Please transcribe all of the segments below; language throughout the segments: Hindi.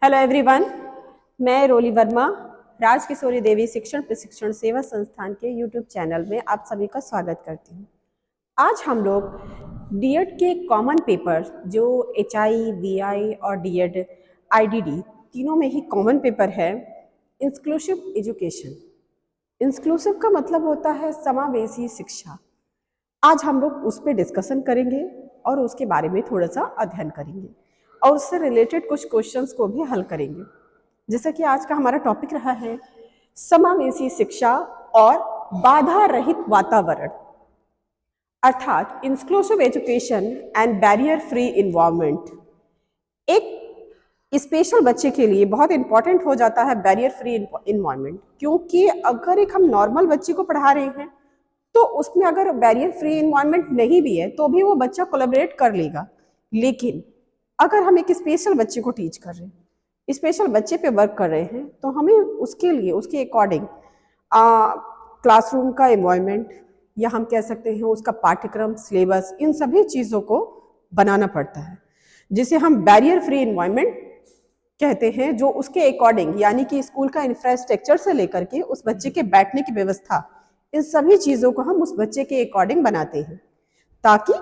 हेलो एवरीवन, मैं रोली वर्मा राजकिशोरी देवी शिक्षण प्रशिक्षण सेवा संस्थान के यूट्यूब चैनल में आप सभी का स्वागत करती हूँ। आज हम लोग डीएड के कॉमन पेपर जो एचआई, वीआई और डीएड आईडीडी तीनों में ही कॉमन पेपर है, इंक्लूसिव एजुकेशन। इंक्लूसिव का मतलब होता है समावेशी शिक्षा। आज हम लोग उस पर डिस्कशन करेंगे और उसके बारे में थोड़ा सा अध्ययन करेंगे और उससे रिलेटेड कुछ क्वेश्चंस को भी हल करेंगे। जैसा कि आज का हमारा टॉपिक रहा है समावेशी शिक्षा और बाधा रहित वातावरण, अर्थात inclusive education and barrier free environment. एक स्पेशल बच्चे के लिए बहुत इंपॉर्टेंट हो जाता है बैरियर फ्री इन्वायरमेंट, क्योंकि अगर एक हम नॉर्मल बच्चे को पढ़ा रहे हैं तो उसमें अगर बैरियर फ्री इन्वायरमेंट नहीं भी है तो भी वो बच्चा कोलैबोरेट कर लेगा। लेकिन अगर हम एक स्पेशल बच्चे को टीच कर रहे हैं, स्पेशल बच्चे पे वर्क कर रहे हैं, तो हमें उसके लिए उसके अकॉर्डिंग क्लासरूम का एनवायरनमेंट या हम कह सकते हैं उसका पाठ्यक्रम, सिलेबस, इन सभी चीज़ों को बनाना पड़ता है, जिसे हम बैरियर फ्री इन्वायरमेंट कहते हैं, जो उसके अकॉर्डिंग यानी कि स्कूल का इंफ्रास्ट्रक्चर से लेकर के उस बच्चे के बैठने की व्यवस्था, इन सभी चीज़ों को हम उस बच्चे के अकॉर्डिंग बनाते हैं ताकि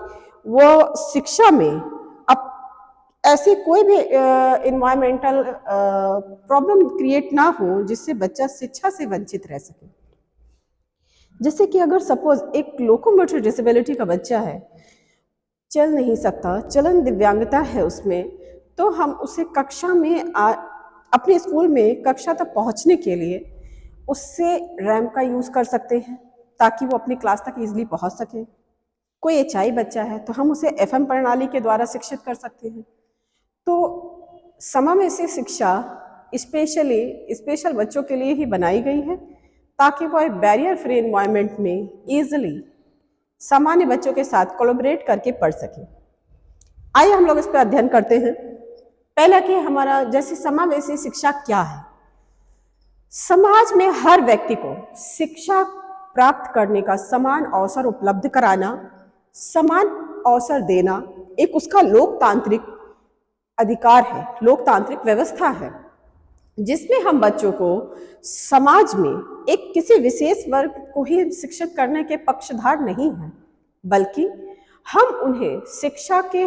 वो शिक्षा में अब ऐसी कोई भी इन्वायरमेंटल प्रॉब्लम क्रिएट ना हो जिससे बच्चा शिक्षा से वंचित रह सके। जैसे कि अगर सपोज एक लोकोमोटर डिसेबिलिटी का बच्चा है, चल नहीं सकता, चलन दिव्यांगता है उसमें, तो हम उसे कक्षा में अपने स्कूल में कक्षा तक पहुंचने के लिए उससे रैंप का यूज़ कर सकते हैं ताकि वो अपनी क्लास तक ईजिली पहुंच सके। कोई एचआई बच्चा है तो हम उसे एफएम प्रणाली के द्वारा शिक्षित कर सकते हैं। तो समावेशी शिक्षा स्पेशल बच्चों के लिए ही बनाई गई है ताकि वह बैरियर फ्री इन्वायरमेंट में ईजिली सामान्य बच्चों के साथ कोलैबोरेट करके पढ़ सके। आइए हम लोग इस पर अध्ययन करते हैं। पहला कि हमारा जैसे समावेशी शिक्षा क्या है। समाज में हर व्यक्ति को शिक्षा प्राप्त करने का समान अवसर उपलब्ध कराना, समान अवसर देना एक उसका लोकतांत्रिक अधिकार है, लोकतांत्रिक व्यवस्था है, जिसमें हम बच्चों को समाज में एक किसी विशेष वर्ग को ही शिक्षित करने के पक्षधर नहीं हैं, बल्कि हम उन्हें शिक्षा के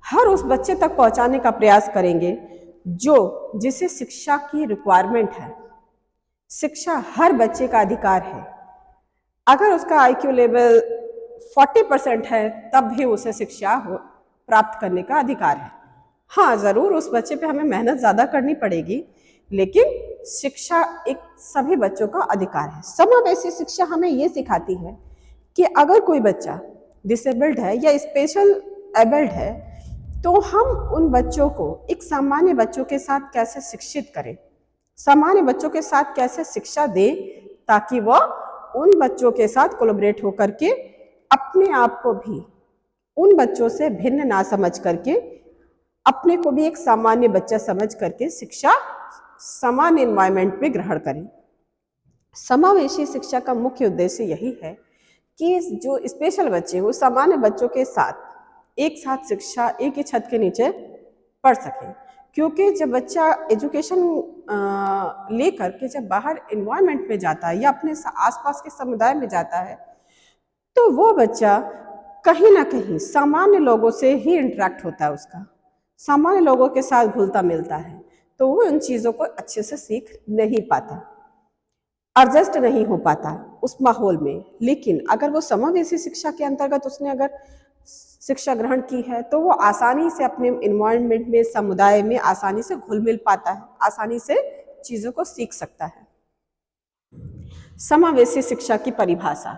हर उस बच्चे तक पहुंचाने का प्रयास करेंगे जिसे शिक्षा की रिक्वायरमेंट है। शिक्षा हर बच्चे का अधिकार है। अगर उसका आईक्यू लेवल 40% है तब भी उसे शिक्षा प्राप्त करने का अधिकार है। हाँ, ज़रूर उस बच्चे पे हमें मेहनत ज़्यादा करनी पड़ेगी, लेकिन शिक्षा एक सभी बच्चों का अधिकार है। समावेशी शिक्षा हमें ये सिखाती है कि अगर कोई बच्चा डिसेबल्ड है या स्पेशल एबल्ड है तो हम उन बच्चों को एक सामान्य बच्चों के साथ कैसे शिक्षित करें, सामान्य बच्चों के साथ कैसे शिक्षा दें ताकि वह उन बच्चों के साथ कोलैबोरेट होकर के अपने आप को भी उन बच्चों से भिन्न ना समझ करके अपने को भी एक सामान्य बच्चा समझ करके शिक्षा समान एनवायरनमेंट में ग्रहण करें। समावेशी शिक्षा का मुख्य उद्देश्य यही है कि जो स्पेशल बच्चे वो सामान्य बच्चों के साथ एक साथ शिक्षा एक ही छत के नीचे पढ़ सकें, क्योंकि जब बच्चा एजुकेशन लेकर के जब बाहर एनवायरनमेंट में जाता है या अपने आसपास के समुदाय में जाता है तो वो बच्चा कहीं ना कहीं सामान्य लोगों से ही इंटरेक्ट होता है, उसका सामान्य लोगों के साथ घुलता मिलता है, तो वो उन चीज़ों को अच्छे से सीख नहीं पाता, एडजस्ट नहीं हो पाता उस माहौल में। लेकिन अगर वो समावेशी शिक्षा के अंतर्गत उसने अगर शिक्षा ग्रहण की है तो वो आसानी से अपने एनवायरनमेंट में, समुदाय में आसानी से घुल मिल पाता है, आसानी से चीज़ों को सीख सकता है। समावेशी शिक्षा की परिभाषा।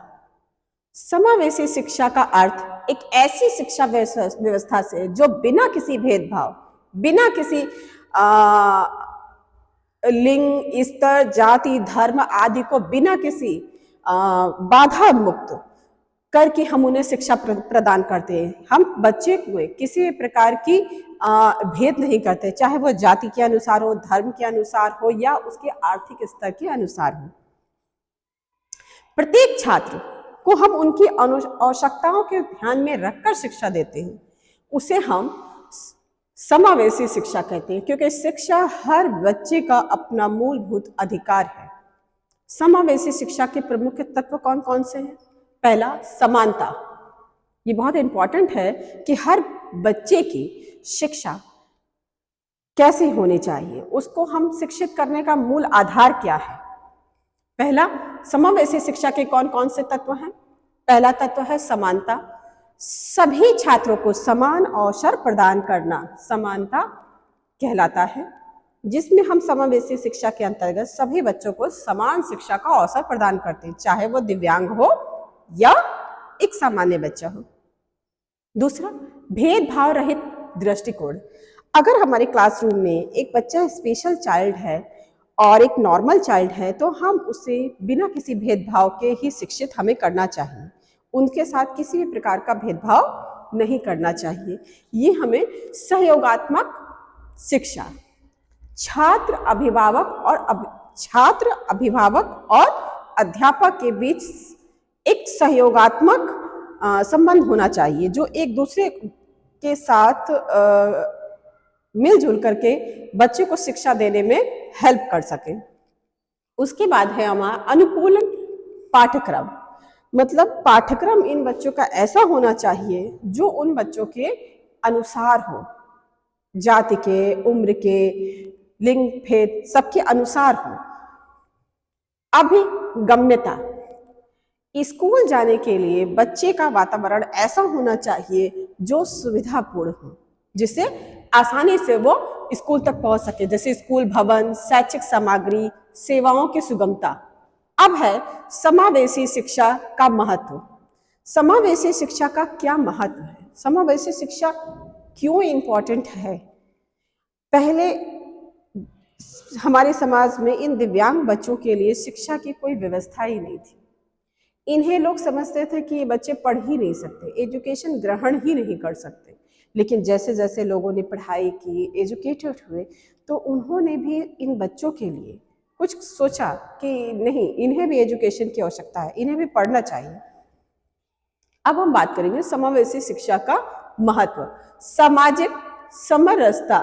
समावेशी शिक्षा का अर्थ एक ऐसी शिक्षा व्यवस्था से जो बिना किसी भेदभाव, बिना किसी लिंग, स्तर, जाति, धर्म आदि को बिना किसी बाधा मुक्त करके हम उन्हें शिक्षा प्रदान करते हैं। हम बच्चे को किसी प्रकार की भेद नहीं करते, चाहे वो जाति के अनुसार हो, धर्म के अनुसार हो या उसके आर्थिक स्तर के अनुसार हो। प्रत्येक छात्र को हम उनकी आवश्यकताओं के ध्यान में रखकर शिक्षा देते हैं। उसे हम समावेशी शिक्षा कहते हैं क्योंकि शिक्षा हर बच्चे का अपना मूलभूत अधिकार है। समावेशी शिक्षा के प्रमुख तत्व कौन कौन से हैं? पहला, समानता। ये बहुत इंपॉर्टेंट है कि हर बच्चे की शिक्षा कैसे होनी चाहिए, उसको हम शिक्षित करने का मूल आधार क्या है। पहला, समावेशी शिक्षा के कौन कौन से तत्व हैं? पहला तत्व है समानता। सभी छात्रों को समान अवसर प्रदान करना समानता कहलाता है, जिसमें हम समावेशी शिक्षा के अंतर्गत सभी बच्चों को समान शिक्षा का अवसर प्रदान करते हैं, चाहे वो दिव्यांग हो या एक सामान्य बच्चा हो। दूसरा, भेदभाव रहित दृष्टिकोण। अगर हमारे क्लासरूम में एक बच्चा स्पेशल चाइल्ड है और एक नॉर्मल चाइल्ड है, तो हम उसे बिना किसी भेदभाव के ही शिक्षित हमें करना चाहिए। उनके साथ किसी भी प्रकार का भेदभाव नहीं करना चाहिए। ये हमें सहयोगात्मक शिक्षा, छात्र अभिभावक और अध्यापक के बीच एक सहयोगात्मक संबंध होना चाहिए, जो एक दूसरे के साथ मिलजुल करके बच्चे को शिक्षा देने में हेल्प कर सके। उसके बाद है हमारा अनुकूलन पाठ्यक्रम। मतलब पाठ्यक्रम इन बच्चों का ऐसा होना चाहिए जो उन बच्चों के अनुसार हो, जाति के, उम्र के, लिंग भेद सबके अनुसार हो। अभिगम्यता। स्कूल जाने के लिए बच्चे का वातावरण ऐसा होना चाहिए जो सुविधापूर्ण हो, जिससे आसानी से वो स्कूल तक पहुंच सके, जैसे स्कूल भवन, शैक्षिक सामग्री, सेवाओं की सुगमता। अब है समावेशी शिक्षा का महत्व। समावेशी शिक्षा का क्या महत्व है? समावेशी शिक्षा क्यों इम्पोर्टेंट है? पहले हमारे समाज में इन दिव्यांग बच्चों के लिए शिक्षा की कोई व्यवस्था ही नहीं थी। इन्हें लोग समझते थे कि ये बच्चे पढ़ ही नहीं सकते, एजुकेशन ग्रहण ही नहीं कर सकते। लेकिन जैसे जैसे लोगों ने पढ़ाई की, एजुकेटेड हुए, तो उन्होंने भी इन बच्चों के लिए कुछ सोचा कि नहीं, इन्हें भी एजुकेशन की आवश्यकता है, इन्हें भी पढ़ना चाहिए। अब हम बात करेंगे समावेशी शिक्षा का महत्व। सामाजिक समरसता,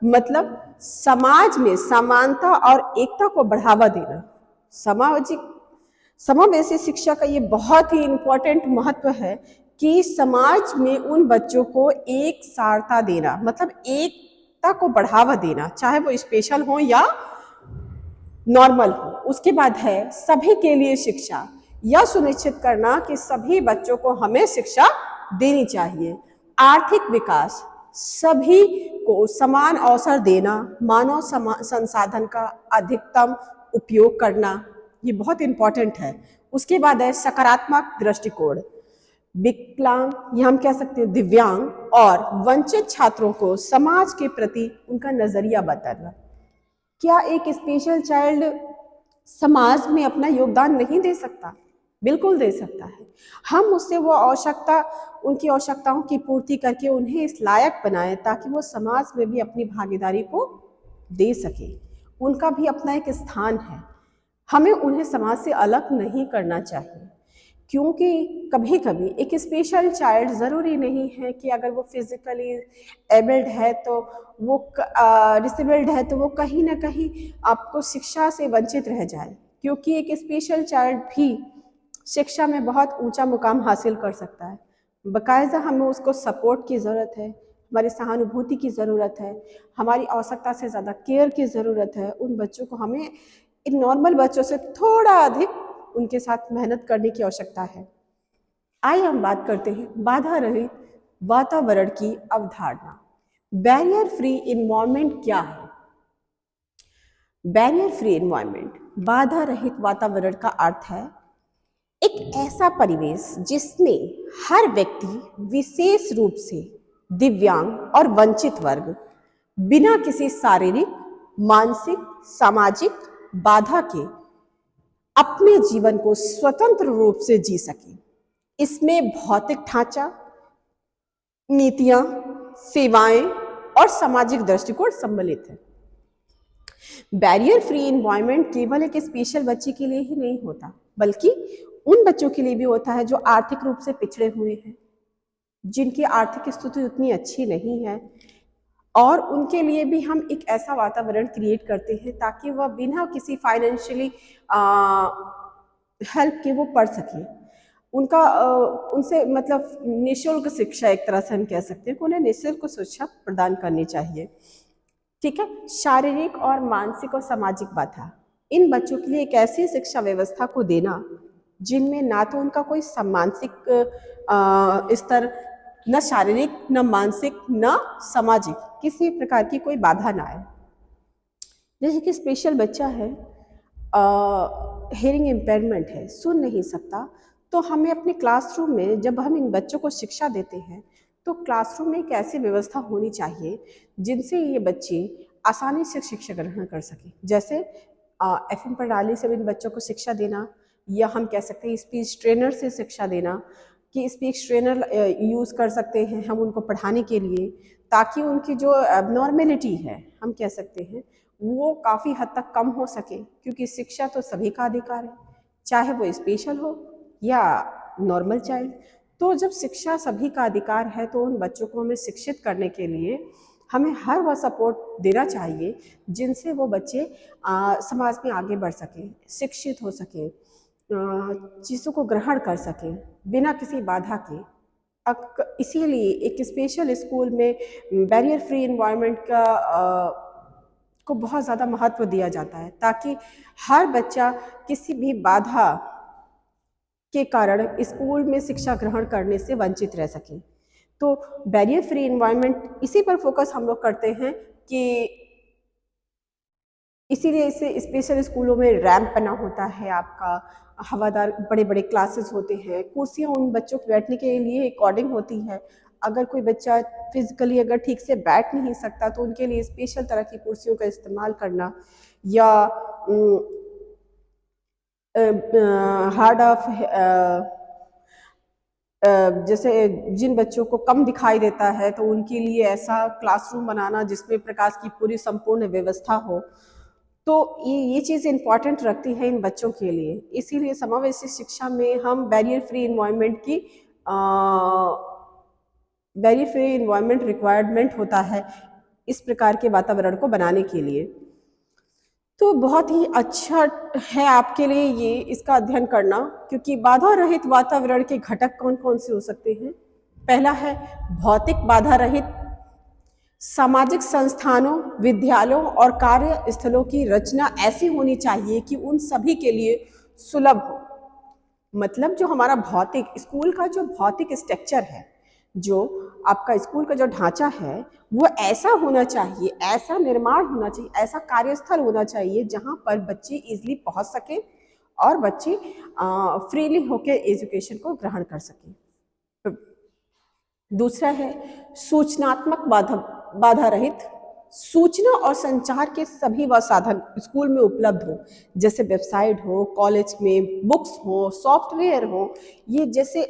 मतलब समाज में समानता और एकता को बढ़ावा देना। समावेशी शिक्षा का ये बहुत ही इम्पोर्टेंट महत्व है कि समाज में उन बच्चों को एक सारता देना, मतलब एकता को बढ़ावा देना, चाहे वो स्पेशल हो या नॉर्मल हो। उसके बाद है सभी के लिए शिक्षा। यह सुनिश्चित करना कि सभी बच्चों को हमें शिक्षा देनी चाहिए। आर्थिक विकास, सभी को समान अवसर देना, मानव संसाधन का अधिकतम उपयोग करना, ये बहुत इंपॉर्टेंट है। उसके बाद है सकारात्मक दृष्टिकोण। विकलांग, ये हम कह सकते हैं दिव्यांग और वंचित छात्रों को समाज के प्रति उनका नजरिया बदलना। क्या एक स्पेशल चाइल्ड समाज में अपना योगदान नहीं दे सकता? बिल्कुल दे सकता है। हम उससे वो उनकी आवश्यकताओं की पूर्ति करके उन्हें इस लायक बनाएं ताकि वो समाज में भी अपनी भागीदारी को दे सके। उनका भी अपना एक स्थान है। हमें उन्हें समाज से अलग नहीं करना चाहिए, क्योंकि कभी कभी एक स्पेशल चाइल्ड ज़रूरी नहीं है कि अगर वो फिजिकली एबल्ड है तो वो डिसेबल्ड है तो वो कहीं ना कहीं आपको शिक्षा से वंचित रह जाए, क्योंकि एक स्पेशल चाइल्ड भी शिक्षा में बहुत ऊंचा मुकाम हासिल कर सकता है। बाकायदा हमें उसको सपोर्ट की ज़रूरत है, हमारी सहानुभूति की ज़रूरत है, हमारी आवश्यकता से ज़्यादा केयर की ज़रूरत है। उन बच्चों को हमें इन नॉर्मल बच्चों से थोड़ा अधिक उनके साथ मेहनत करने की आवश्यकता है। आइए हम बात करते हैं बाधा रहित वातावरण की अवधारणा। बैरियर फ्री इन्वायरमेंट क्या है? बैरियर फ्री इन्वायरमेंट, बाधा रहित वातावरण का अर्थ है एक ऐसा परिवेश जिसमें हर व्यक्ति, विशेष रूप से दिव्यांग और वंचित वर्ग, बिना किसी शारीरिक, मानसिक, सामाजिक बाधा के अपने जीवन को स्वतंत्र रूप से जी सके। इसमें भौतिक ढांचा, नीतियां, सेवाएं और सामाजिक दृष्टिकोण सम्मिलित है। बैरियर फ्री इन्वायरमेंट केवल एक स्पेशल बच्चे के लिए ही नहीं होता, बल्कि उन बच्चों के लिए भी होता है जो आर्थिक रूप से पिछड़े हुए हैं, जिनकी आर्थिक स्थिति उतनी अच्छी नहीं है और उनके लिए भी हम एक ऐसा वातावरण क्रिएट करते हैं ताकि वह बिना किसी फाइनेंशियली हेल्प के वो पढ़ सकें। उनका उनसे मतलब निःशुल्क शिक्षा, एक तरह से हम कह सकते हैं कि उन्हें निःशुल्क शिक्षा प्रदान करनी चाहिए। ठीक है। शारीरिक और मानसिक और सामाजिक बाधा, इन बच्चों के लिए एक ऐसी शिक्षा व्यवस्था को देना जिनमें ना तो उनका कोई मानसिक स्तर, न शारीरिक, न मानसिक, न सामाजिक किसी प्रकार की कोई बाधा ना आए। जैसे कि स्पेशल बच्चा है, हेयरिंग इम्पेयरमेंट है, सुन नहीं सकता, तो हमें अपने क्लासरूम में जब हम इन बच्चों को शिक्षा देते हैं तो क्लासरूम में एक ऐसी व्यवस्था होनी चाहिए जिनसे ये बच्चे आसानी से शिक्षा ग्रहण कर सकें। जैसे एफएम प्रणाली से इन बच्चों को शिक्षा देना, या हम कह सकते हैं स्पीच ट्रेनर से शिक्षा देना कि स्पीच ट्रेनर यूज़ कर सकते हैं हम उनको पढ़ाने के लिए, ताकि उनकी जो एबनॉर्मेलिटी है हम कह सकते हैं वो काफ़ी हद तक कम हो सके, क्योंकि शिक्षा तो सभी का अधिकार है, चाहे वो स्पेशल हो या नॉर्मल चाइल्ड। तो जब शिक्षा सभी का अधिकार है तो उन बच्चों को हमें शिक्षित करने के लिए हमें हर वह सपोर्ट देना चाहिए जिनसे वो बच्चे समाज में आगे बढ़ सकें, शिक्षित हो सकें, चीज़ों को ग्रहण कर सकें बिना किसी बाधा के। इसीलिए एक स्पेशल स्कूल में बैरियर फ्री इन्वायरमेंट का को बहुत ज़्यादा महत्व दिया जाता है, ताकि हर बच्चा किसी भी बाधा के कारण स्कूल में शिक्षा ग्रहण करने से वंचित रह सके। तो बैरियर फ्री इन्वायरमेंट इसी पर फोकस हम लोग करते हैं कि इसीलिए इसे स्पेशल स्कूलों में रैंप बना होता है, आपका हवादार बड़े बड़े क्लासेस होते हैं, कुर्सियाँ उन बच्चों के बैठने के लिए अकॉर्डिंग होती है। अगर कोई बच्चा फिजिकली अगर ठीक से बैठ नहीं सकता तो उनके लिए स्पेशल तरह की कुर्सियों का इस्तेमाल करना, या हार्ड ऑफ जैसे जिन बच्चों को कम दिखाई देता है तो उनके लिए ऐसा क्लासरूम बनाना जिसमें प्रकाश की पूरी संपूर्ण व्यवस्था हो। तो ये चीज़ इम्पॉर्टेंट रखती है इन बच्चों के लिए। इसीलिए समावेशी शिक्षा में हम बैरियर फ्री इन्वायरमेंट की बैरियर फ्री इन्वायरमेंट रिक्वायरमेंट होता है इस प्रकार के वातावरण को बनाने के लिए। तो बहुत ही अच्छा है आपके लिए ये इसका अध्ययन करना, क्योंकि बाधा रहित वातावरण के घटक कौन कौन से हो सकते हैं। पहला है भौतिक बाधा रहित। सामाजिक संस्थानों, विद्यालयों और कार्यस्थलों की रचना ऐसी होनी चाहिए कि उन सभी के लिए सुलभ हो। मतलब जो हमारा भौतिक स्कूल का जो भौतिक स्ट्रक्चर है, जो आपका स्कूल का जो ढांचा है वो ऐसा होना चाहिए, ऐसा निर्माण होना चाहिए, ऐसा कार्यस्थल होना चाहिए जहां पर बच्चे इजीली पहुंच सके और बच्चे फ्रीली होकर एजुकेशन को ग्रहण कर सकें। दूसरा है सूचनात्मक बाधा रहित। सूचना और संचार के सभी वह साधन स्कूल में उपलब्ध हो, जैसे वेबसाइट हो, कॉलेज में बुक्स हो, सॉफ्टवेयर हो। ये जैसे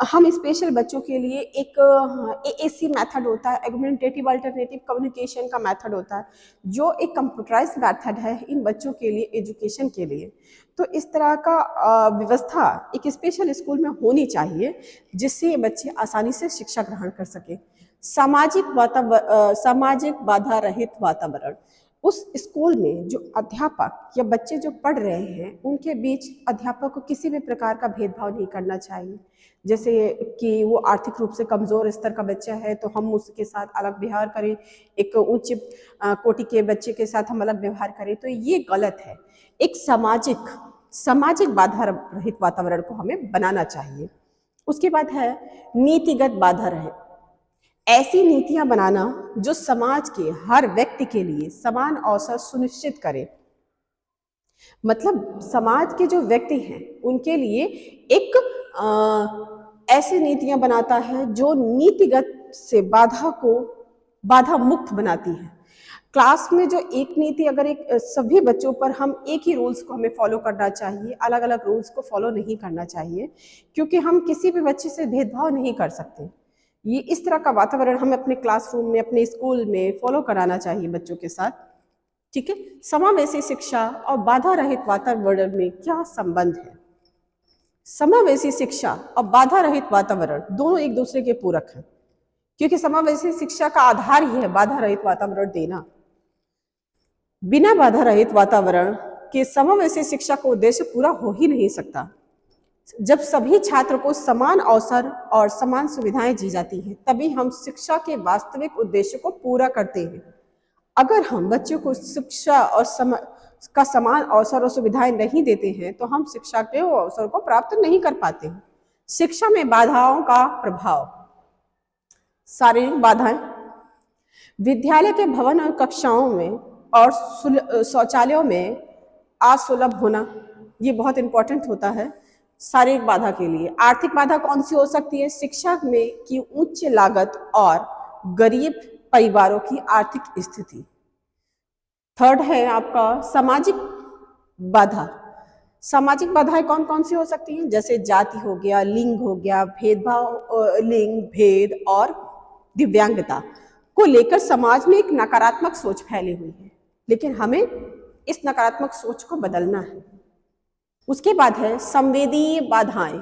हम स्पेशल बच्चों के लिए एक AAC मेथड होता है, एगुमेंटेटिव अल्टरनेटिव कम्युनिकेशन का मेथड होता है, जो एक कंप्यूटराइज्ड मेथड है इन बच्चों के लिए एजुकेशन के लिए। तो इस तरह का व्यवस्था एक स्पेशल स्कूल में होनी चाहिए जिससे ये बच्चे आसानी से शिक्षा ग्रहण कर सके। सामाजिक बाधा रहित वातावरण। उस स्कूल में जो अध्यापक या बच्चे जो पढ़ रहे हैं उनके बीच अध्यापक को किसी भी प्रकार का भेदभाव नहीं करना चाहिए। जैसे कि वो आर्थिक रूप से कमज़ोर स्तर का बच्चा है तो हम उसके साथ अलग व्यवहार करें, एक उच्च कोटि के बच्चे के साथ हम अलग व्यवहार करें, तो ये गलत है। एक सामाजिक बाधा रहित वातावरण को हमें बनाना चाहिए। उसके बाद है नीतिगत बाधा रहित। ऐसी नीतियां बनाना जो समाज के हर व्यक्ति के लिए समान अवसर सुनिश्चित करे। मतलब समाज के जो व्यक्ति हैं उनके लिए एक ऐसी नीतियां बनाता है जो नीतिगत से बाधा मुक्त बनाती है। क्लास में जो एक नीति अगर एक सभी बच्चों पर हम एक ही रूल्स को हमें फॉलो करना चाहिए, अलग अलग रूल्स को फॉलो नहीं करना चाहिए, क्योंकि हम किसी भी बच्चे से भेदभाव नहीं कर सकते। ये इस तरह का वातावरण हमें अपने क्लासरूम में, अपने स्कूल में फॉलो कराना चाहिए बच्चों के साथ। ठीक है। समावेशी शिक्षा और बाधा रहित वातावरण में क्या संबंध है? समावेशी शिक्षा और बाधा रहित वातावरण दोनों एक दूसरे के पूरक हैं। क्योंकि समावेशी शिक्षा का आधार ही है बाधा रहित वातावरण देना। बिना बाधा रहित वातावरण के समावेशी शिक्षा का उद्देश्य पूरा हो ही नहीं सकता। जब सभी छात्र को समान अवसर और समान सुविधाएं दी जाती हैं, तभी हम शिक्षा के वास्तविक उद्देश्य को पूरा करते हैं। अगर हम बच्चों को शिक्षा और का समान अवसर और सुविधाएं नहीं देते हैं, तो हम शिक्षा के वो अवसर को प्राप्त नहीं कर पाते हैं। शिक्षा में बाधाओं का प्रभाव। शारीरिक बाधाएं। विद्यालय के भवन और कक्षाओं में और शौचालयों में असुलभ होना, ये बहुत इंपॉर्टेंट होता है शारीरिक बाधा के लिए। आर्थिक बाधा कौन सी हो सकती है? शिक्षा में की उच्च लागत और गरीब परिवारों की आर्थिक स्थिति। थर्ड है आपका सामाजिक बाधा। सामाजिक बाधाएं कौन कौन सी हो सकती हैं? जैसे जाति हो गया, लिंग हो गया, भेदभाव, लिंग भेद और दिव्यांगता को लेकर समाज में एक नकारात्मक सोच फैली हुई है, लेकिन हमें इस नकारात्मक सोच को बदलना है। उसके बाद है संवेदीय बाधाएं।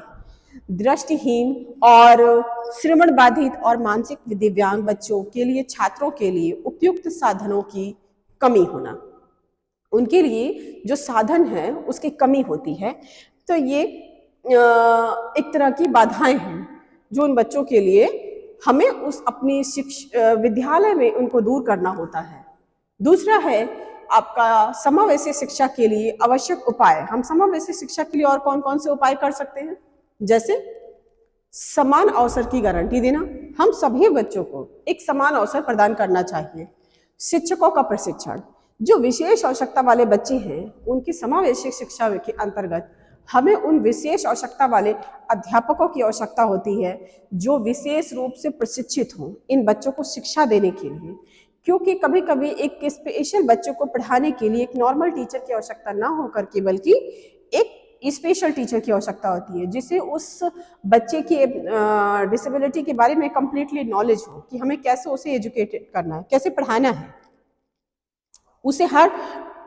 दृष्टिहीन और श्रवण बाधित और मानसिक दिव्यांग बच्चों के लिए, छात्रों के लिए उपयुक्त साधनों की कमी होना। उनके लिए जो साधन है उसकी कमी होती है, तो ये एक तरह की बाधाएं हैं जो उन बच्चों के लिए हमें उस अपनी विद्यालय में उनको दूर करना होता है। दूसरा है आपका समावेशी शिक्षा के लिए आवश्यक उपाय। हम समावेशी शिक्षा के लिए और कौन कौन से उपाय कर सकते हैं? जैसे समान अवसर की गारंटी देना। हम सभी बच्चों को एक समान अवसर प्रदान करना चाहिए। शिक्षकों का प्रशिक्षण। जो विशेष आवश्यकता वाले बच्चे हैं, उनकी समावेशी शिक्षा के अंतर्गत हमें उन विशेष आवश्यकता वाले अध्यापकों की आवश्यकता होती है जो विशेष रूप से प्रशिक्षित हों इन बच्चों को शिक्षा देने के लिए। क्योंकि कभी कभी एक स्पेशल बच्चों को पढ़ाने के लिए एक नॉर्मल टीचर की आवश्यकता ना होकर के बल्कि एक स्पेशल टीचर की आवश्यकता होती है, जिसे उस बच्चे की डिसेबिलिटी के बारे में कंप्लीटली नॉलेज हो कि हमें कैसे उसे एजुकेट करना है, कैसे पढ़ाना है। उसे हर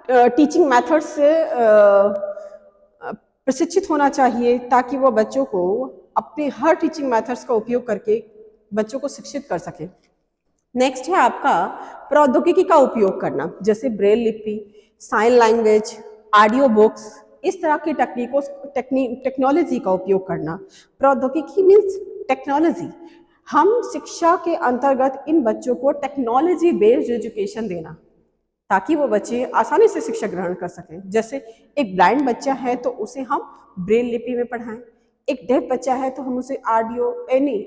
टीचिंग मेथड से प्रशिक्षित होना चाहिए ताकि वो बच्चों को अपने हर टीचिंग मेथड्स का उपयोग करके बच्चों को शिक्षित कर सके। नेक्स्ट है आपका प्रौद्योगिकी का उपयोग करना, जैसे ब्रेल लिपि, साइन लैंग्वेज, ऑडियो बुक्स, इस तरह की टेक्नोलॉजी का उपयोग करना। प्रौद्योगिकी मीन्स टेक्नोलॉजी। हम शिक्षा के अंतर्गत इन बच्चों को टेक्नोलॉजी बेस्ड एजुकेशन देना ताकि वो बच्चे आसानी से शिक्षा ग्रहण कर सकें। जैसे एक ब्लाइंड बच्चा है तो उसे हम ब्रेल लिपि में पढ़ाएं, एक डेफ बच्चा है तो हम उसे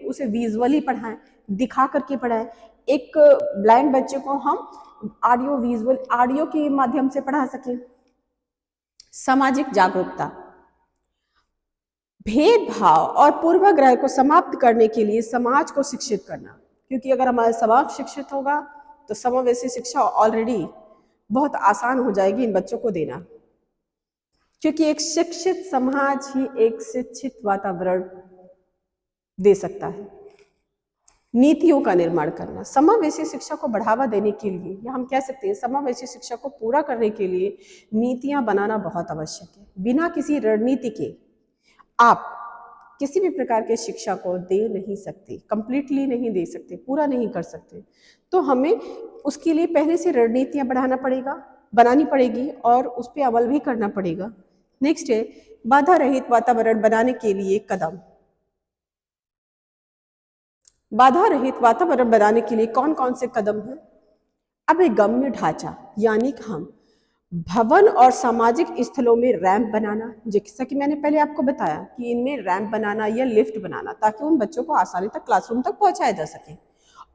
उसे विजुअली पढ़ाएं, दिखा करके पढ़ाएं। एक ब्लाइंड बच्चे को हम ऑडियो के माध्यम से पढ़ा सकें। सामाजिक जागरूकता। भेदभाव और पूर्वाग्रह को समाप्त करने के लिए समाज को शिक्षित करना, क्योंकि अगर हमारा समाज शिक्षित होगा तो समावेशी शिक्षा ऑलरेडी बहुत आसान हो जाएगी इन बच्चों को देना, क्योंकि एक शिक्षित समाज ही एक शिक्षित वातावरण दे सकता है। नीतियों का निर्माण करना। समावेशी शिक्षा को बढ़ावा देने के लिए, या हम कह सकते हैं समावेशी शिक्षा को पूरा करने के लिए नीतियां बनाना बहुत आवश्यक है। बिना किसी रणनीति के आप किसी भी प्रकार के शिक्षा को दे नहीं सकते, कंप्लीटली नहीं दे सकते, पूरा नहीं कर सकते। तो हमें उसके लिए पहले से रणनीतियां बनानी पड़ेगी और उस पर अमल भी करना पड़ेगा। नेक्स्ट है बाधा रहित वातावरण बनाने के लिए कदम। बाधा रहित वातावरण बनाने के लिए कौन कौन से कदम हैं? अभिगम्य ढांचा, यानी कि हम भवन और सामाजिक स्थलों में रैंप बनाना, जैसा कि मैंने पहले आपको बताया कि इनमें रैंप बनाना या लिफ्ट बनाना ताकि उन बच्चों को आसानी तक क्लासरूम तक पहुंचाया जा सके।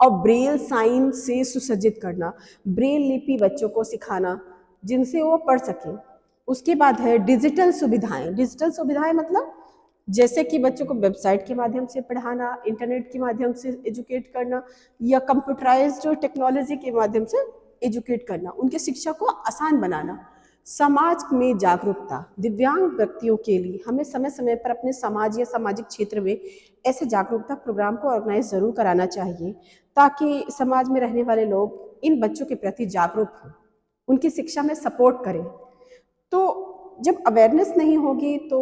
और ब्रेल साइन से सुसज्जित करना, ब्रेल लिपि बच्चों को सिखाना जिनसे वो पढ़ सकें। उसके बाद है डिजिटल सुविधाएं। डिजिटल सुविधाएं मतलब जैसे कि बच्चों को वेबसाइट के माध्यम से पढ़ाना, इंटरनेट के माध्यम से एजुकेट करना या कंप्यूटराइज्ड टेक्नोलॉजी के माध्यम से एजुकेट करना, उनके शिक्षा को आसान बनाना। समाज में जागरूकता। दिव्यांग व्यक्तियों के लिए हमें समय समय पर अपने समाज या सामाजिक क्षेत्र में ऐसे जागरूकता प्रोग्राम को ऑर्गेनाइज जरूर कराना चाहिए ताकि समाज में रहने वाले लोग इन बच्चों के प्रति जागरूक हों, उनकी शिक्षा में सपोर्ट करें। तो जब अवेयरनेस नहीं होगी तो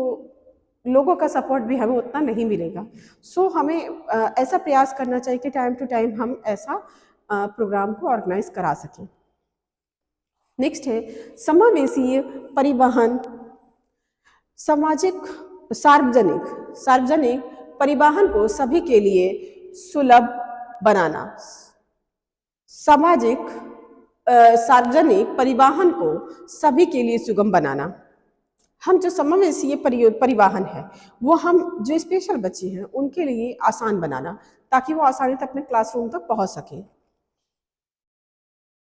लोगों का सपोर्ट भी हमें उतना नहीं मिलेगा। सो हमें ऐसा प्रयास करना चाहिए कि टाइम टू टाइम हम ऐसा प्रोग्राम को ऑर्गेनाइज करा सकें। नेक्स्ट है समावेशी परिवहन, सामाजिक सार्वजनिक परिवहन को सभी के लिए सुलभ बनाना। सार्वजनिक परिवहन को सभी के लिए सुगम बनाना। हम जो समावेशी परिवहन है वो हम जो स्पेशल बच्चे हैं उनके लिए आसान बनाना, ताकि वो आसानी से अपने क्लासरूम तक पहुंच सकें।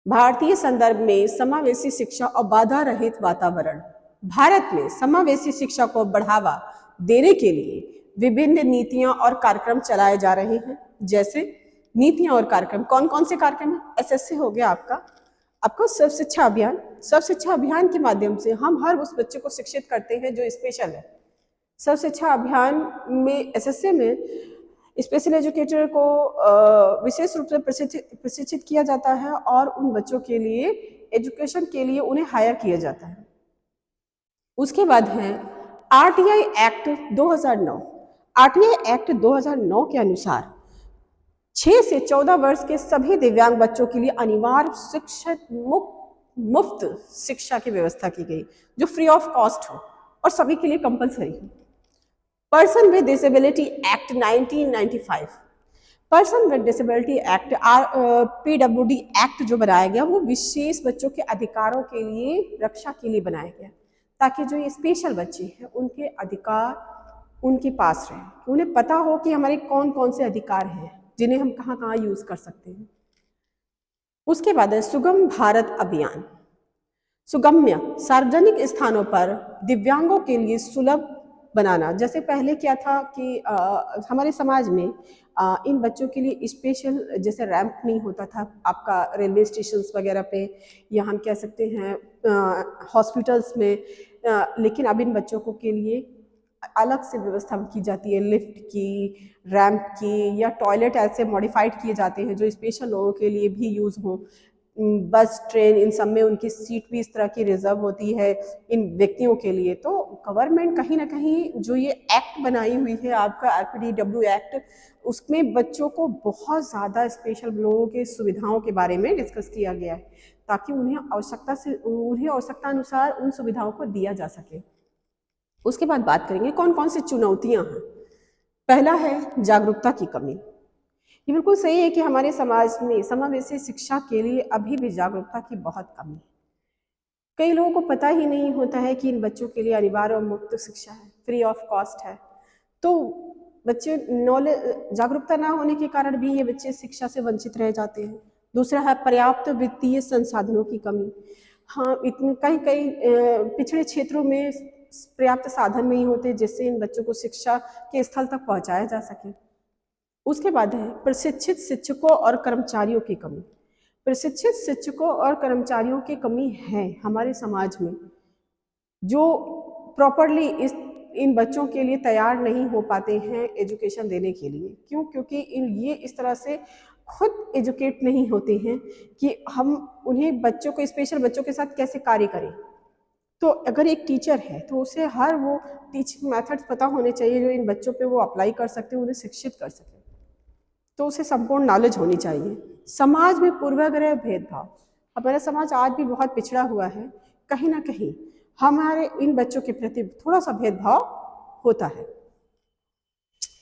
भारतीय संदर्भ में समावेशी शिक्षा और बाधा रहित वातावरण। भारत में समावेशी शिक्षा को बढ़ावा देने के लिए विभिन्न नीतियां और कार्यक्रम चलाए जा रहे हैं। जैसे नीतियां और कार्यक्रम, कौन कौन से कार्यक्रम है? एसएससी हो गया आपका सर्व शिक्षा अभियान। सर्व शिक्षा अभियान के माध्यम से हम हर उस बच्चे को शिक्षित करते हैं जो स्पेशल है। सर्व शिक्षा अभियान में एसएससी में स्पेशल एजुकेटर को विशेष रूप से प्रशिक्षित किया जाता है और उन बच्चों के लिए एजुकेशन के लिए उन्हें हायर किया जाता है। उसके बाद है आरटीआई एक्ट 2009। आरटीआई एक्ट 2009 के अनुसार 6 से 14 वर्ष के सभी दिव्यांग बच्चों के लिए अनिवार्य मुफ्त शिक्षा की व्यवस्था की गई, जो फ्री ऑफ कॉस्ट हो और सभी के लिए कंपलसरी हो। Person with disability act 1995, person with disability act PWD act जो बनाया गया वो विशेष बच्चों के अधिकारों के लिए रक्षा के लिए बनाया गया, ताकि जो ये स्पेशल बच्चे हैं उनके अधिकार उनके पास रहे, उन्हें पता हो कि हमारे कौन कौन से अधिकार हैं जिन्हें हम कहाँ कहाँ यूज कर सकते हैं। उसके बाद है सुगम भारत अभियान। सुगम्य सार्वजनिक स्थानों पर दिव्यांगों के लिए सुलभ बनाना। जैसे पहले क्या था कि हमारे समाज में इन बच्चों के लिए स्पेशल जैसे रैंप नहीं होता था आपका रेलवे स्टेशंस वगैरह पे, या हम कह सकते हैं हॉस्पिटल्स में, लेकिन अब इन बच्चों को के लिए अलग से व्यवस्था की जाती है, लिफ्ट की, रैंप की, या टॉयलेट ऐसे मॉडिफाइड किए जाते हैं जो स्पेशल लोगों के लिए भी यूज़ हो। बस ट्रेन इन सब में उनकी सीट भी इस तरह की रिजर्व होती है इन व्यक्तियों के लिए। तो गवर्नमेंट कहीं ना कहीं जो ये एक्ट बनाई हुई है आपका आरपीडब्ल्यू एक्ट, उसमें बच्चों को बहुत ज़्यादा स्पेशल लोगों के सुविधाओं के बारे में डिस्कस किया गया है, ताकि उन्हें आवश्यकता अनुसार उन सुविधाओं को दिया जा सके। उसके बाद बात करेंगे कौन कौन सी चुनौतियां हैं। पहला है जागरूकता की कमी। ये बिल्कुल सही है कि हमारे समाज में समावेशी शिक्षा के लिए अभी भी जागरूकता की बहुत कमी है। कई लोगों को पता ही नहीं होता है कि इन बच्चों के लिए अनिवार्य और मुफ्त शिक्षा है, फ्री ऑफ कॉस्ट है। तो बच्चे जागरूकता ना होने के कारण भी ये बच्चे शिक्षा से वंचित रह जाते हैं। दूसरा है पर्याप्त वित्तीय संसाधनों की कमी। हाँ, इतने कई पिछड़े क्षेत्रों में पर्याप्त साधन नहीं होते जिससे इन बच्चों को शिक्षा के स्थल तक पहुंचाया जा सके। उसके बाद है प्रशिक्षित शिक्षकों और कर्मचारियों की कमी। प्रशिक्षित शिक्षकों और कर्मचारियों की कमी है हमारे समाज में, जो प्रॉपरली इन बच्चों के लिए तैयार नहीं हो पाते हैं एजुकेशन देने के लिए। क्यों? क्योंकि ये इस तरह से खुद एजुकेट नहीं होते हैं कि हम उन्हें बच्चों को स्पेशल बच्चों के साथ कैसे कार्य करें। तो अगर एक टीचर है तो उसे हर वो टीचिंग मेथड्स पता होने चाहिए जो इन बच्चों पे वो अप्लाई कर सकते हैं, उन्हें शिक्षित कर सके। तो उसे संपूर्ण नॉलेज होनी चाहिए। समाज में पूर्वाग्रह भेदभाव, हमारा समाज आज भी बहुत पिछड़ा हुआ है। कहीं ना कहीं हमारे इन बच्चों के प्रति थोड़ा सा भेदभाव होता है।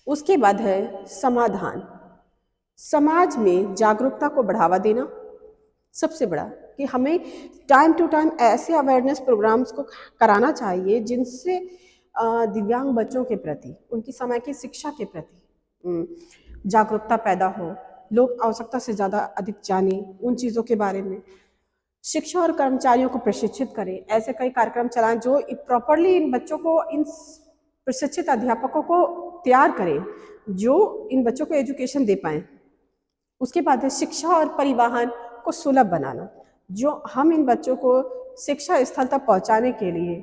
उसके बाद है समाधान। समाज में जागरूकता को बढ़ावा देना सबसे बड़ा, कि हमें टाइम टू टाइम ऐसे अवेयरनेस प्रोग्राम्स को कराना चाहिए जिनसे दिव्यांग बच्चों के प्रति, उनकी समय की शिक्षा के प्रति जागरूकता पैदा हो, लोग आवश्यकता से ज़्यादा अधिक जाने उन चीज़ों के बारे में। शिक्षा और कर्मचारियों को प्रशिक्षित करें, ऐसे कई कार्यक्रम चलाएं जो प्रॉपरली इन बच्चों को, इन प्रशिक्षित अध्यापकों को तैयार करें जो इन बच्चों को एजुकेशन दे पाएँ। उसके बाद है शिक्षा और परिवहन को सुलभ बनाना, जो हम इन बच्चों को शिक्षा स्थल तक पहुंचाने के लिए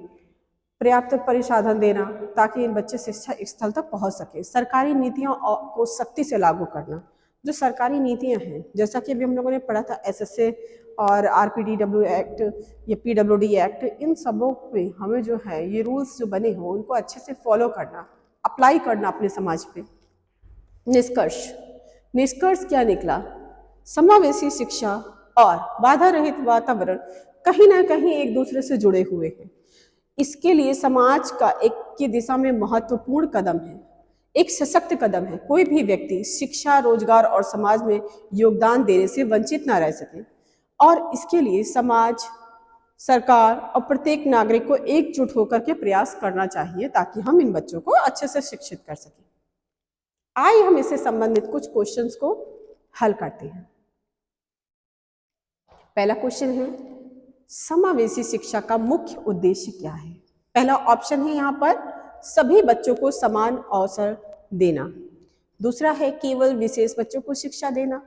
पर्याप्त परिसाधन देना, ताकि इन बच्चे शिक्षा स्थल तक पहुंच सके। सरकारी नीतियों को सख्ती से लागू करना। जो सरकारी नीतियां हैं, जैसा कि अभी हम लोगों ने पढ़ा था SSA और RPDW एक्ट या PWD एक्ट, इन सबों पे हमें जो है ये रूल्स जो बने हों उनको अच्छे से फॉलो करना, अप्लाई करना अपने समाज पे। निष्कर्ष क्या निकला? समावेशी शिक्षा और बाधा रहित वातावरण कहीं ना कहीं एक दूसरे से जुड़े हुए हैं। इसके लिए समाज का एक की दिशा में महत्वपूर्ण कदम है, एक सशक्त कदम है। कोई भी व्यक्ति शिक्षा, रोजगार और समाज में योगदान देने से वंचित ना रह सके, और इसके लिए समाज, सरकार और प्रत्येक नागरिक को एकजुट होकर के प्रयास करना चाहिए ताकि हम इन बच्चों को अच्छे से शिक्षित कर सकें। आइए हम इससे संबंधित कुछ क्वेश्चंस को हल करते हैं। पहला क्वेश्चन है, समावेशी शिक्षा का मुख्य उद्देश्य क्या है? पहला ऑप्शन है यहाँ पर सभी बच्चों को समान अवसर देना। दूसरा है केवल विशेष बच्चों को शिक्षा देना।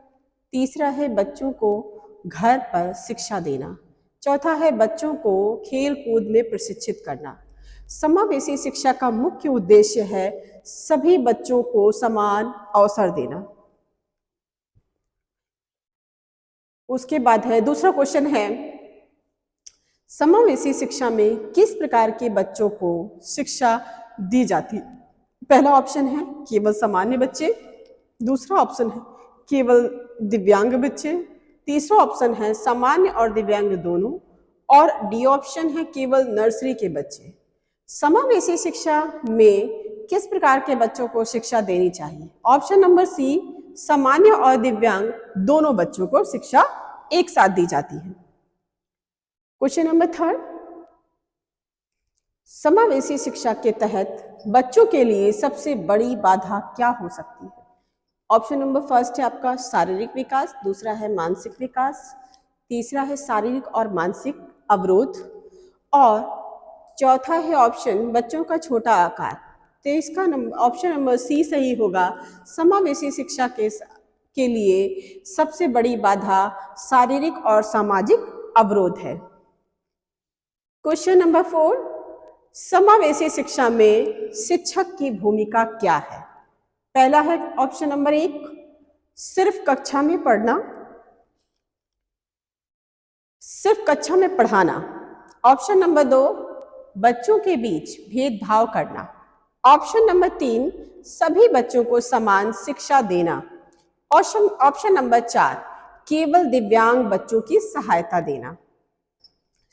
तीसरा है बच्चों को घर पर शिक्षा देना। चौथा है बच्चों को खेल कूद में प्रशिक्षित करना। समावेशी शिक्षा का मुख्य उद्देश्य है सभी बच्चों को समान अवसर देना। उसके बाद है दूसरा क्वेश्चन है, समावेशी शिक्षा में किस प्रकार के बच्चों को शिक्षा दी जाती? पहला ऑप्शन है केवल सामान्य बच्चे। दूसरा ऑप्शन है केवल दिव्यांग बच्चे। तीसरा ऑप्शन है सामान्य और दिव्यांग दोनों। और डी ऑप्शन है केवल नर्सरी के बच्चे। समावेशी शिक्षा में किस प्रकार के बच्चों को शिक्षा देनी चाहिए? ऑप्शन नंबर सी, सामान्य और दिव्यांग दोनों बच्चों को शिक्षा एक साथ दी जाती है। क्वेश्चन नंबर थर्ड, समावेशी शिक्षा के तहत बच्चों के लिए सबसे बड़ी बाधा क्या हो सकती है? ऑप्शन नंबर फर्स्ट है आपका शारीरिक विकास। दूसरा है मानसिक विकास। तीसरा है शारीरिक और मानसिक अवरोध। और चौथा है ऑप्शन बच्चों का छोटा आकार। तो इसका ऑप्शन नंबर सी सही होगा। समावेशी शिक्षा के लिए सबसे बड़ी बाधा शारीरिक और सामाजिक अवरोध है। क्वेश्चन नंबर 4, समावेशी शिक्षा में शिक्षक की भूमिका क्या है? पहला है ऑप्शन नंबर 1, सिर्फ कक्षा में पढ़ना, सिर्फ कक्षा में पढ़ाना। ऑप्शन नंबर 2, बच्चों के बीच भेदभाव करना। ऑप्शन नंबर 3, सभी बच्चों को समान शिक्षा देना। ऑप्शन नंबर 4, केवल दिव्यांग बच्चों की सहायता देना।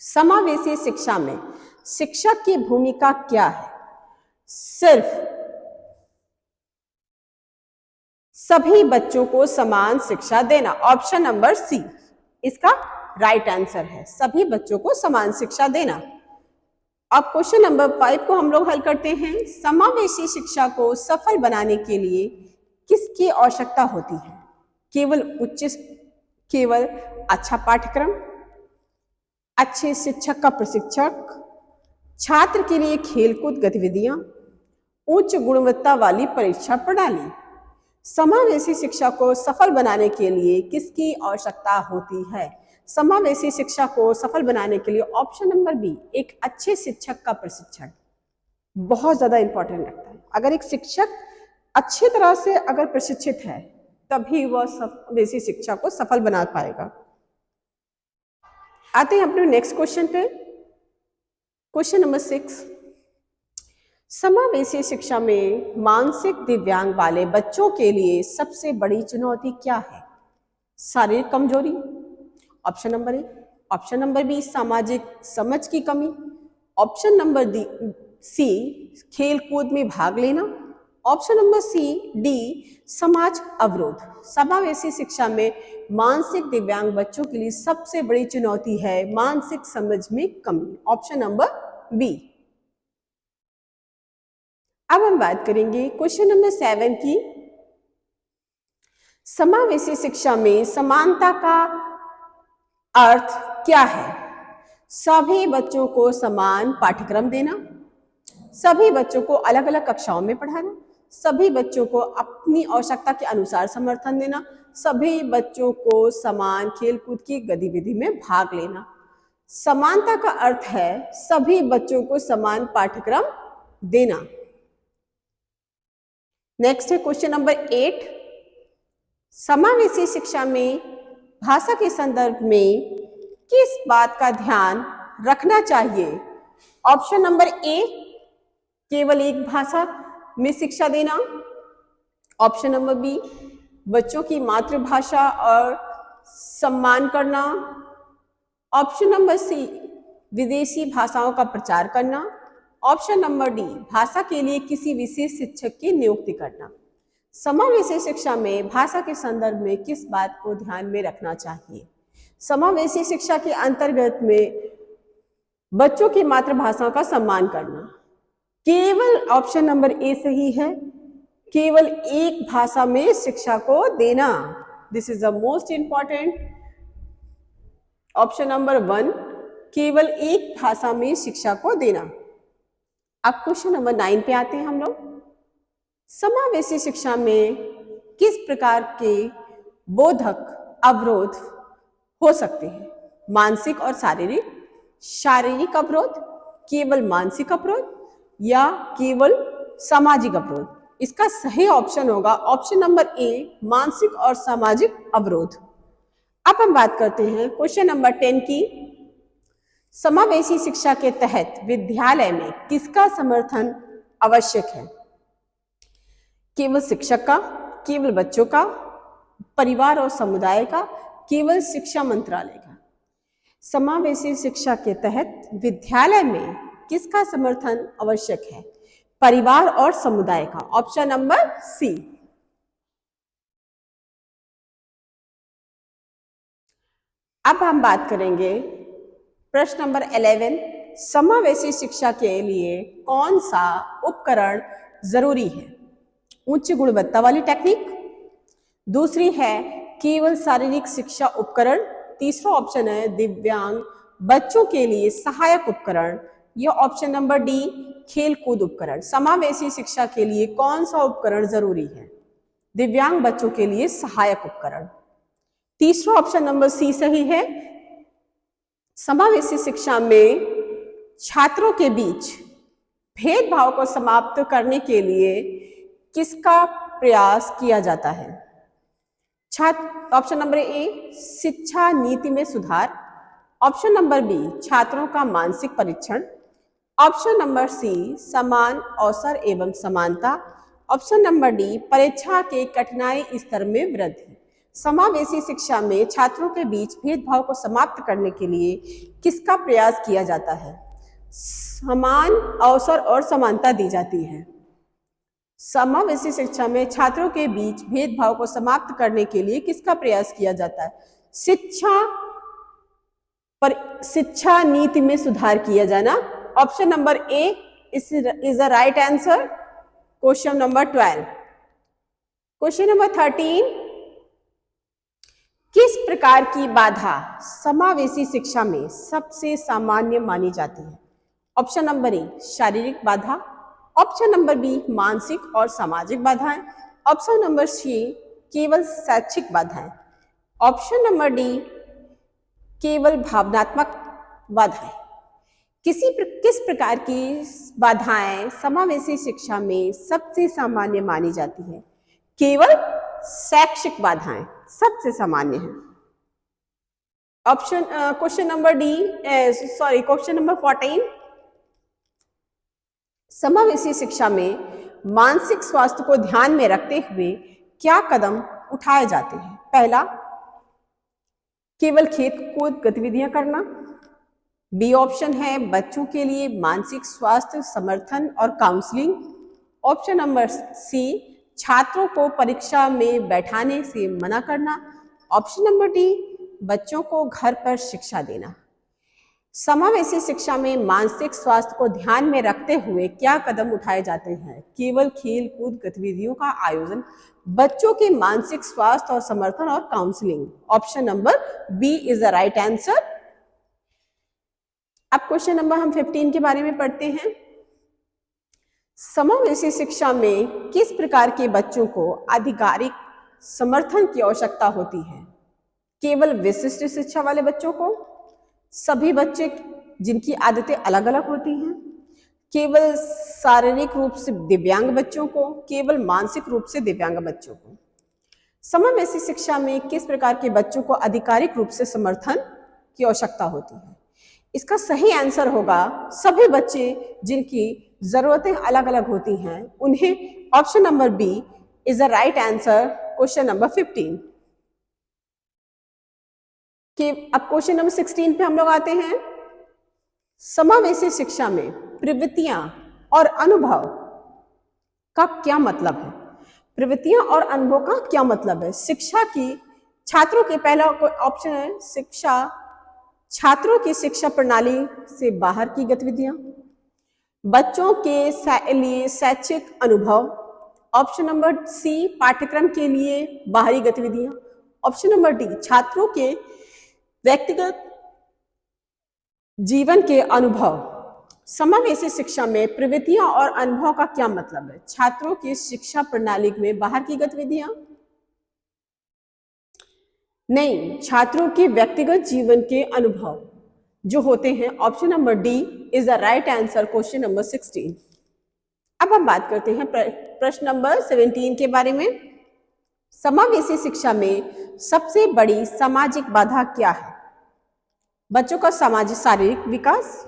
समावेशी शिक्षा में शिक्षक की भूमिका क्या है? सिर्फ सभी बच्चों को समान शिक्षा देना। ऑप्शन नंबर सी इसका राइट आंसर है, सभी बच्चों को समान शिक्षा देना। अब क्वेश्चन नंबर 5 को हम लोग हल करते हैं। समावेशी शिक्षा को सफल बनाने के लिए किसकी आवश्यकता होती है? केवल अच्छा पाठ्यक्रम, अच्छे शिक्षक का प्रशिक्षक, छात्र के लिए खेलकूद गतिविधियां, उच्च गुणवत्ता वाली परीक्षा प्रणाली। समावेशी शिक्षा को सफल बनाने के लिए किसकी आवश्यकता होती है? समावेशी शिक्षा को सफल बनाने के लिए ऑप्शन नंबर बी, एक अच्छे शिक्षक का प्रशिक्षण बहुत ज्यादा इंपॉर्टेंट लगता है। अगर एक शिक्षक अच्छी तरह से अगर प्रशिक्षित है तभी वह समावेशी शिक्षा को सफल बना पाएगा। आते हैं अपने नेक्स्ट क्वेश्चन पे। क्वेश्चन नंबर 6, समावेशी शिक्षा में मानसिक दिव्यांग वाले बच्चों के लिए सबसे बड़ी चुनौती क्या है? शारीरिक कमजोरी, option number A. Option number B, सामाजिक समझ की कमी। ऑप्शन नंबर सी, खेल कूद में भाग लेना। ऑप्शन नंबर डी, समाज अवरोध। समावेशी शिक्षा में मानसिक दिव्यांग बच्चों के लिए सबसे बड़ी चुनौती है मानसिक समझ में कमी। Option number B. अब हम बात करेंगे क्वेश्चन नंबर 7 की। समावेशी शिक्षा में समानता का अर्थ क्या है? सभी बच्चों को समान पाठ्यक्रम देना, सभी बच्चों को अलग अलग कक्षाओं में पढ़ाना, सभी बच्चों को अपनी आवश्यकता के अनुसार समर्थन देना, सभी बच्चों को समान खेलकूद की गतिविधि में भाग लेना। समानता का अर्थ है सभी बच्चों को समान पाठ्यक्रम देना। नेक्स्ट है क्वेश्चन नंबर 8, समावेशी शिक्षा में भाषा के संदर्भ में किस बात का ध्यान रखना चाहिए? ऑप्शन नंबर ए, केवल एक भाषा में शिक्षा देना। ऑप्शन नंबर बी, बच्चों की मातृभाषा और सम्मान करना। ऑप्शन नंबर सी, विदेशी भाषाओं का प्रचार करना। ऑप्शन नंबर डी, भाषा के लिए किसी विशेष शिक्षक की नियुक्ति करना। समावेशी शिक्षा में भाषा के संदर्भ में किस बात को ध्यान में रखना चाहिए? समावेशी शिक्षा के अंतर्गत में बच्चों की मातृभाषाओं का सम्मान करना। केवल ऑप्शन नंबर ए सही है, केवल एक भाषा में शिक्षा को देना। This is the most important. Option number 1, केवल एक भाषा में शिक्षा को देना। अब क्वेश्चन नंबर 9 पे आते हैं हम लोग। समावेशी शिक्षा में किस प्रकार के बोधक अवरोध हो सकते हैं? मानसिक और शारीरिक, शारीरिक अवरोध, केवल मानसिक अवरोध या केवल सामाजिक अवरोध? इसका सही ऑप्शन होगा ऑप्शन नंबर ए, मानसिक और सामाजिक अवरोध। अब हम बात करते हैं क्वेश्चन नंबर 10 की। समावेशी शिक्षा के तहत विद्यालय में किसका समर्थन आवश्यक है? केवल शिक्षक का, केवल बच्चों का, परिवार और समुदाय का, केवल शिक्षा मंत्रालय का? समावेशी शिक्षा के तहत विद्यालय में किसका समर्थन आवश्यक है? परिवार और समुदाय का। Option number C. अब हम बात करेंगे प्रश्न नंबर 11। समावेशी शिक्षा के लिए कौन सा उपकरण जरूरी है? उच्च गुणवत्ता वाली टेक्निक। दूसरी है केवल शारीरिक शिक्षा उपकरण। तीसरा ऑप्शन है दिव्यांग बच्चों के लिए सहायक उपकरण। यह ऑप्शन नंबर डी, खेलकूद उपकरण। समावेशी शिक्षा के लिए कौन सा उपकरण जरूरी है? दिव्यांग बच्चों के लिए सहायक उपकरण। तीसरा ऑप्शन नंबर सी सही है। समावेशी शिक्षा में छात्रों के बीच भेदभाव को समाप्त करने के लिए किसका प्रयास किया जाता है? ऑप्शन नंबर ए, शिक्षा नीति में सुधार। ऑप्शन नंबर बी, छात्रों का मानसिक परीक्षण। ऑप्शन नंबर सी, समान अवसर एवं समानता। ऑप्शन नंबर डी, परीक्षा के कठिनाई स्तर में वृद्धि। समावेशी शिक्षा में छात्रों के बीच भेदभाव को समाप्त करने के लिए किसका प्रयास किया जाता है? समान अवसर और समानता दी जाती है। समावेशी शिक्षा में छात्रों के बीच भेदभाव को समाप्त करने के लिए किसका प्रयास किया जाता है? शिक्षा नीति में सुधार किया जाना। Option number A is the right answer. Question number 12। Question number 13, किस प्रकार की बाधा समावेशी शिक्षा में सबसे सामान्य मानी जाती है? ऑप्शन नंबर ए, शारीरिक बाधा। ऑप्शन नंबर बी, मानसिक और सामाजिक बाधाएं। ऑप्शन नंबर सी, केवल शैक्षिक बाधाएं। ऑप्शन नंबर डी, केवल भावनात्मक बाधाएं। किस प्रकार की बाधाएं समावेशी शिक्षा में सबसे सामान्य मानी जाती है? केवल शैक्षिक बाधाएं सबसे सामान्य है। Question number 14। समावेशी शिक्षा में मानसिक स्वास्थ्य को ध्यान में रखते हुए क्या कदम उठाए जाते हैं? पहला, केवल खेल कूद गतिविधियां करना। बी ऑप्शन है बच्चों के लिए मानसिक स्वास्थ्य समर्थन और काउंसलिंग। ऑप्शन नंबर सी, छात्रों को परीक्षा में बैठाने से मना करना। ऑप्शन नंबर डी, बच्चों को घर पर शिक्षा देना। समावेशी शिक्षा में मानसिक स्वास्थ्य को ध्यान में रखते हुए क्या कदम उठाए जाते हैं? केवल खेल कूद गतिविधियों का आयोजन, बच्चों के मानसिक स्वास्थ्य और समर्थन और counselling. Option number B is the right answer. अब क्वेश्चन नंबर हम 15 के बारे में पढ़ते हैं। समावेशी शिक्षा में किस प्रकार के बच्चों को आधिकारिक समर्थन की आवश्यकता होती है? केवल विशिष्ट शिक्षा वाले बच्चों को, सभी बच्चे जिनकी आदतें अलग अलग होती हैं, केवल शारीरिक रूप से दिव्यांग बच्चों को, केवल मानसिक रूप से दिव्यांग बच्चों को। समावेशी शिक्षा में किस प्रकार के बच्चों को आधिकारिक रूप से समर्थन की आवश्यकता होती है? इसका सही आंसर होगा सभी बच्चे जिनकी जरूरतें अलग अलग होती हैं उन्हें। Option number B is the right answer question number 15 कि अब क्वेश्चन नंबर 16 पे हम लोग आते हैं। समावेशी शिक्षा में प्रवृत्तियां और अनुभव का क्या मतलब है? प्रवृत्तियां और अनुभव का क्या मतलब है? शिक्षा की छात्रों के पहला ऑप्शन है शिक्षा, छात्रों की शिक्षा प्रणाली से बाहर की गतिविधियां, बच्चों के लिए शैक्षिक अनुभव, ऑप्शन नंबर सी पाठ्यक्रम के लिए बाहरी गतिविधियां, ऑप्शन नंबर डी छात्रों के व्यक्तिगत जीवन के अनुभव। समावेशी शिक्षा में प्रवृत्तियां और अनुभव का क्या मतलब है? छात्रों की शिक्षा प्रणाली में बाहर की गतिविधियां नहीं, छात्रों के व्यक्तिगत जीवन के अनुभव जो होते हैं। Option number D is the right answer question number 16। अब हम बात करते हैं प्रश्न नंबर 17 के बारे में। समावेशी शिक्षा में सबसे बड़ी सामाजिक बाधा क्या है? बच्चों का सामाजिक शारीरिक विकास,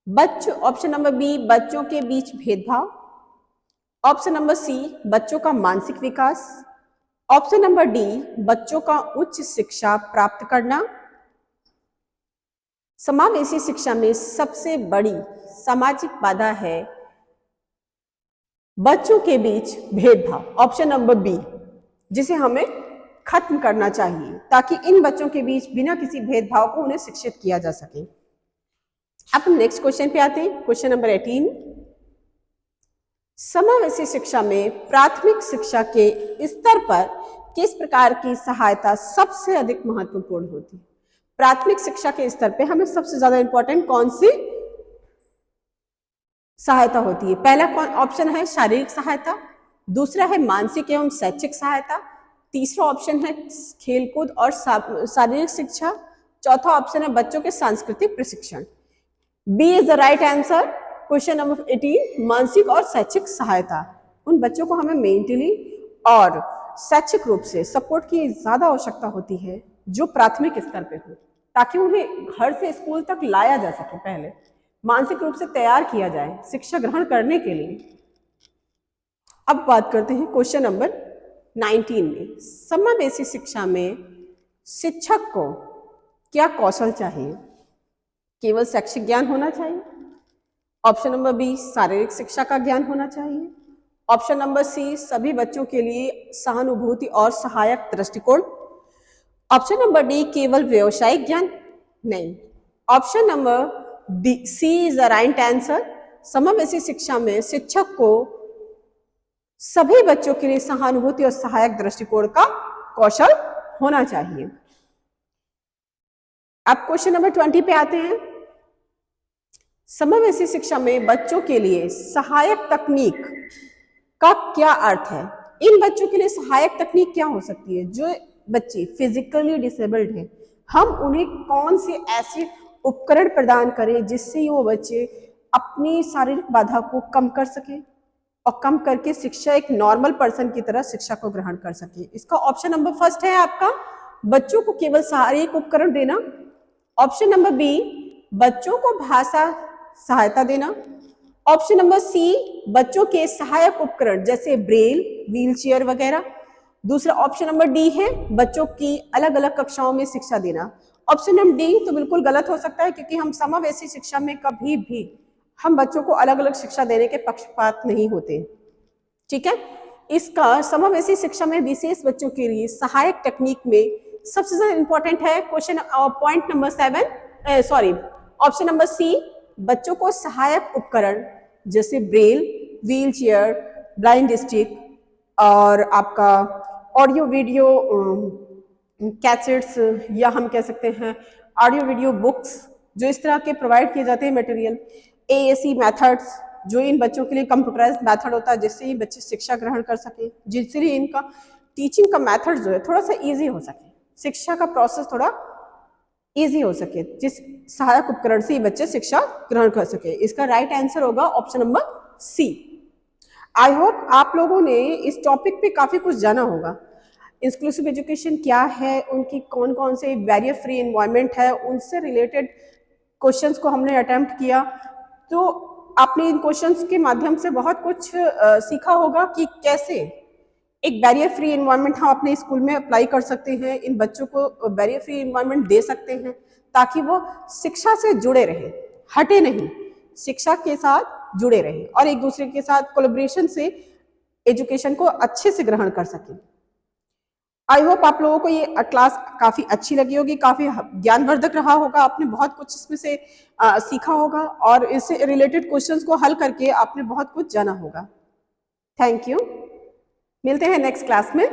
ऑप्शन नंबर बी बच्चों के बीच भेदभाव, ऑप्शन नंबर सी बच्चों का मानसिक विकास, ऑप्शन नंबर डी बच्चों का उच्च शिक्षा प्राप्त करना। समावेशी शिक्षा में सबसे बड़ी सामाजिक बाधा है बच्चों के बीच भेदभाव, ऑप्शन नंबर बी, जिसे हमें खत्म करना चाहिए ताकि इन बच्चों के बीच बिना किसी भेदभाव को उन्हें शिक्षित किया जा सके। अब हम नेक्स्ट क्वेश्चन पे आते हैं, क्वेश्चन नंबर 18। समावेशी शिक्षा में प्राथमिक शिक्षा के स्तर पर किस प्रकार की सहायता सबसे अधिक महत्वपूर्ण होती है? प्राथमिक शिक्षा के स्तर पे हमें सबसे ज्यादा इंपॉर्टेंट कौन सी सहायता होती है? पहला कौन ऑप्शन है शारीरिक सहायता, दूसरा है मानसिक एवं शैक्षिक सहायता, तीसरा ऑप्शन है खेलकूद और शारीरिक शिक्षा, चौथा ऑप्शन है बच्चों के सांस्कृतिक प्रशिक्षण। B is the right answer question number 18, मानसिक और शैक्षिक सहायता। उन बच्चों को हमें मेंटली और शैक्षिक रूप से सपोर्ट की ज्यादा आवश्यकता होती है जो प्राथमिक स्तर पे हो, ताकि उन्हें घर से स्कूल तक लाया जा सके, पहले मानसिक रूप से तैयार किया जाए शिक्षा ग्रहण करने के लिए। अब बात करते हैं क्वेश्चन नंबर 19 में। समावेशी शिक्षा में शिक्षक को क्या कौशल चाहिए? केवल शैक्षिक ज्ञान होना चाहिए, ऑप्शन नंबर बी शारीरिक शिक्षा का ज्ञान होना चाहिए, ऑप्शन नंबर सी सभी बच्चों के लिए सहानुभूति और सहायक दृष्टिकोण, ऑप्शन नंबर डी केवल व्यवसायिक ज्ञान नहीं, option number D C is the right answer. समावेशी शिक्षा में शिक्षक को सभी बच्चों के लिए सहानुभूति और सहायक दृष्टिकोण का कौशल होना चाहिए। अब क्वेश्चन नंबर 20 पे आते हैं। समावेशी शिक्षा में बच्चों के लिए सहायक तकनीक का क्या अर्थ है? इन बच्चों के लिए सहायक तकनीक क्या हो सकती है? जो बच्चे फिजिकली डिसेबल्ड हैं, हम उन्हें कौन से ऐसे उपकरण प्रदान करें जिससे वो बच्चे अपनी शारीरिक बाधा को कम कर सके और कम करके शिक्षा एक नॉर्मल पर्सन की तरह शिक्षा को ग्रहण कर सके। इसका ऑप्शन नंबर फर्स्ट है आपका बच्चों को केवल शारीरिक उपकरण देना, ऑप्शन नंबर बी बच्चों को भाषा सहायता देना, ऑप्शन नंबर सी बच्चों के सहायक उपकरण जैसे ब्रेल, व्हीलचेयर वगैरह, दूसरा ऑप्शन नंबर डी है बच्चों की अलग अलग कक्षाओं में शिक्षा देना। ऑप्शन नंबर डी तो बिल्कुल गलत हो सकता है क्योंकि हम समावेशी शिक्षा में कभी भी हम बच्चों को अलग अलग शिक्षा देने के पक्षपात नहीं होते, ठीक है। इसका समावेशी शिक्षा में विशेष बच्चों के लिए सहायक तकनीक में सबसे ज्यादा इंपॉर्टेंट है question point number 7 option number C बच्चों को सहायक उपकरण जैसे braille, wheelchair, blind stick और आपका ऑडियो वीडियो कैसेट्स या हम कह सकते हैं ऑडियो वीडियो बुक्स, जो इस तरह के प्रोवाइड किए जाते हैं मटेरियल, AAC मेथड्स जो इन बच्चों के लिए कंप्यूटराइज्ड मेथड होता है जिससे ये बच्चे शिक्षा ग्रहण कर सके, जिससे इनका टीचिंग का मेथड जो है थोड़ा सा इजी हो सके, शिक्षा का प्रोसेस थोड़ा इजी हो सके, जिस सहायक उपकरण से ये बच्चे शिक्षा ग्रहण कर सके। इसका राइट आंसर होगा option number C. I hope आप लोगों ने इस टॉपिक पे काफी कुछ जाना होगा। इंक्लूसिव एजुकेशन क्या है, उनकी कौन कौन से बैरियर फ्री एनवायरनमेंट है, उनसे रिलेटेड क्वेश्चंस को हमने अटेम्प्ट किया। तो आपने इन क्वेश्चंस के माध्यम से बहुत कुछ सीखा होगा कि कैसे एक बैरियर फ्री एनवायरनमेंट हम अपने स्कूल में अप्लाई कर सकते हैं, इन बच्चों को बैरियर फ्री एनवायरनमेंट दे सकते हैं ताकि वो शिक्षा से जुड़े रहे, हटे नहीं, शिक्षा के साथ जुड़े रहे और एक दूसरे के साथ कोलैबोरेशन से एजुकेशन को अच्छे से ग्रहण कर सकें। आई होप आप लोगों को ये क्लास काफ़ी अच्छी लगी होगी, काफ़ी ज्ञानवर्धक रहा होगा, आपने बहुत कुछ इसमें से सीखा होगा और इससे रिलेटेड क्वेश्चंस को हल करके आपने बहुत कुछ जाना होगा। थैंक यू, मिलते हैं नेक्स्ट क्लास में।